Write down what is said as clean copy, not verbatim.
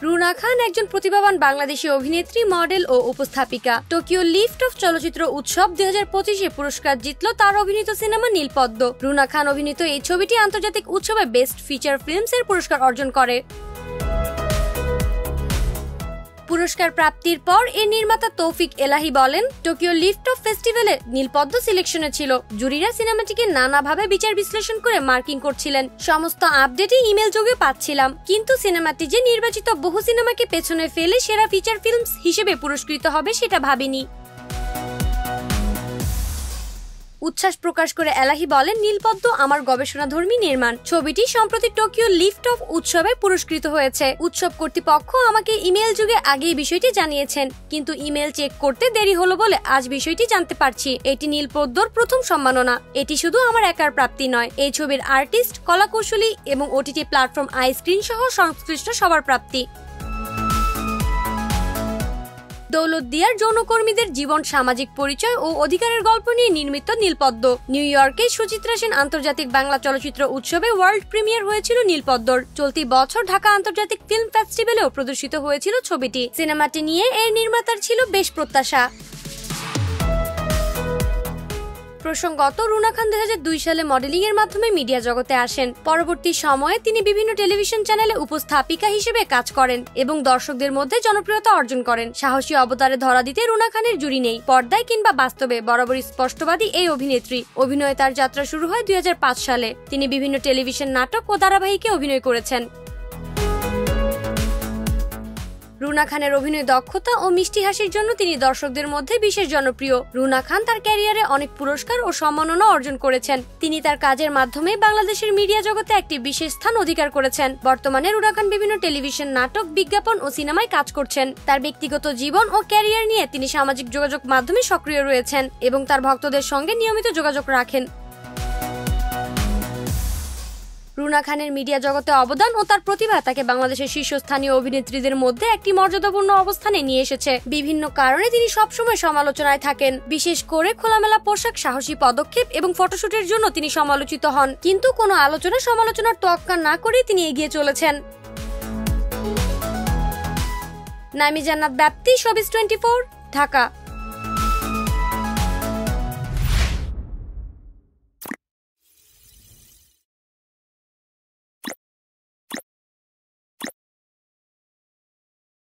রুনা খান একজন প্রতিভাবান বাংলাদেশী অভিনেত্রী, মডেল ও উপস্থাপিকা। টোকিও লিফট অফ চলচ্চিত্র উৎসব 2025-এ পুরস্কার জিতল তার অভিনীত সিনেমা নীলপদ্ম। রুনা খান অভিনীত এই ছবিটি আন্তর্জাতিক উৎসবে বেস্ট ফিচার ফিল্মস এর পুরস্কার অর্জন করে। পুরস্কার প্রাপ্তির পর এর নির্মাতা তৌফিক এলাহি বলেন, টোকিও লিফট অফ ফেস্টিভ্যালে নীলপদ্ম সিলেকশনে ছিল। জুরিরা সিনেমাটিকে নানাভাবে বিচার বিশ্লেষণ করে মার্কিং করছিলেন। সমস্ত আপডেটই ইমেল যোগে পাচ্ছিলাম, কিন্তু সিনেমাটি যে নির্বাচিত বহু সিনেমাকে পেছনে ফেলে সেরা ফিচার ফিল্মস হিসেবে পুরস্কৃত হবে সেটা ভাবিনি। উচ্ছ্বাস প্রকাশ করে এলাহি বলেন, নীলপদ্ম আমার গবেষণাধর্মী নির্মাণ। ছবিটি সম্প্রতি টোকিও লিফট অফ উৎসবে পুরস্কৃত হয়েছে। উৎসব কর্তৃপক্ষ আমাকে ইমেল যুগে আগেই বিষয়টি জানিয়েছেন, কিন্তু ইমেল চেক করতে দেরি হলো বলে আজ বিষয়টি জানতে পারছি। এটি নীলপদ্মর প্রথম সম্মাননা। এটি শুধু আমার একার প্রাপ্তি নয়, এই ছবির আর্টিস্ট, কলাকৌশলী এবং ওটিটি প্ল্যাটফর্ম আইস্ক্রিন সহ সংশ্লিষ্ট সবার প্রাপ্তি। দৌলতদিয়ার যৌনকর্মীদের জীবন, সামাজিক পরিচয় ও অধিকারের গল্প নিয়ে নির্মিত নীলপদ্ম। নিউ ইয়র্কে সুচিত্রা সেন আন্তর্জাতিক বাংলা চলচ্চিত্র উৎসবে ওয়ার্ল্ড প্রিমিয়ার হয়েছিল নীলপদ্মর। চলতি বছর ঢাকা আন্তর্জাতিক ফিল্ম ফেস্টিভ্যালেও প্রদর্শিত হয়েছিল ছবিটি। সিনেমাটি নিয়ে এর নির্মাতার ছিল বেশ প্রত্যাশা। প্রসঙ্গত, রুনা খান 2002 সালে মডেলিং এর মাধ্যমে মিডিয়া জগতে আসেন। পরবর্তী সময়ে তিনি বিভিন্ন টেলিভিশন চ্যানেলে উপস্থাপিকা হিসেবে কাজ করেন এবং দর্শকদের মধ্যে জনপ্রিয়তা অর্জন করেন। সাহসী অবতারে ধরা দিতে রুনা খানের জুড়ি নেই। পর্দায় কিংবা বাস্তবে বরাবরই স্পষ্টবাদী এই অভিনেত্রী। অভিনয়ে তার যাত্রা শুরু হয় 2005 সালে। তিনি বিভিন্ন টেলিভিশন নাটক ও ধারাবাহিকে অভিনয় করেছেন। রুনা খানের অভিনয় দক্ষতা ও মিষ্টি হাসির জন্য তিনি দর্শকদের মধ্যে বিশেষ জনপ্রিয়। রুনা খান তার ক্যারিয়ারে অনেক পুরস্কার ও সম্মাননা অর্জন করেছেন। তিনি তার কাজের মাধ্যমে বাংলাদেশের মিডিয়া জগতে একটি বিশেষ স্থান অধিকার করেছেন। বর্তমানে রুনা খান বিভিন্ন টেলিভিশন নাটক, বিজ্ঞাপন ও সিনেমায় কাজ করছেন। তার ব্যক্তিগত জীবন ও ক্যারিয়ার নিয়ে তিনি সামাজিক যোগাযোগ মাধ্যমে সক্রিয় রয়েছেন এবং তার ভক্তদের সঙ্গে নিয়মিত যোগাযোগ রাখেন। রুনা খানের মিডিয়া জগতে অবদান ও তার প্রতিভা তাকে বাংলাদেশের শীর্ষস্থানীয় অভিনেত্রীদের মধ্যে একটি মর্যাদাপূর্ণ অবস্থানে নিয়ে এসেছে। বিভিন্ন কারণে তিনি সবসময় সমালোচনায় থাকেন। বিশেষ করে খোলামেলা পোশাক, সাহসী পদক্ষেপ এবং ফটোশুটের জন্য তিনি সমালোচিত হন। কিন্তু কোনো সমালোচনার তোয়াক্কা না করে তিনি এগিয়ে চলেছেন। নামি জান্নাত ব্যাপ্তি, শোবিজ 24, ঢাকা।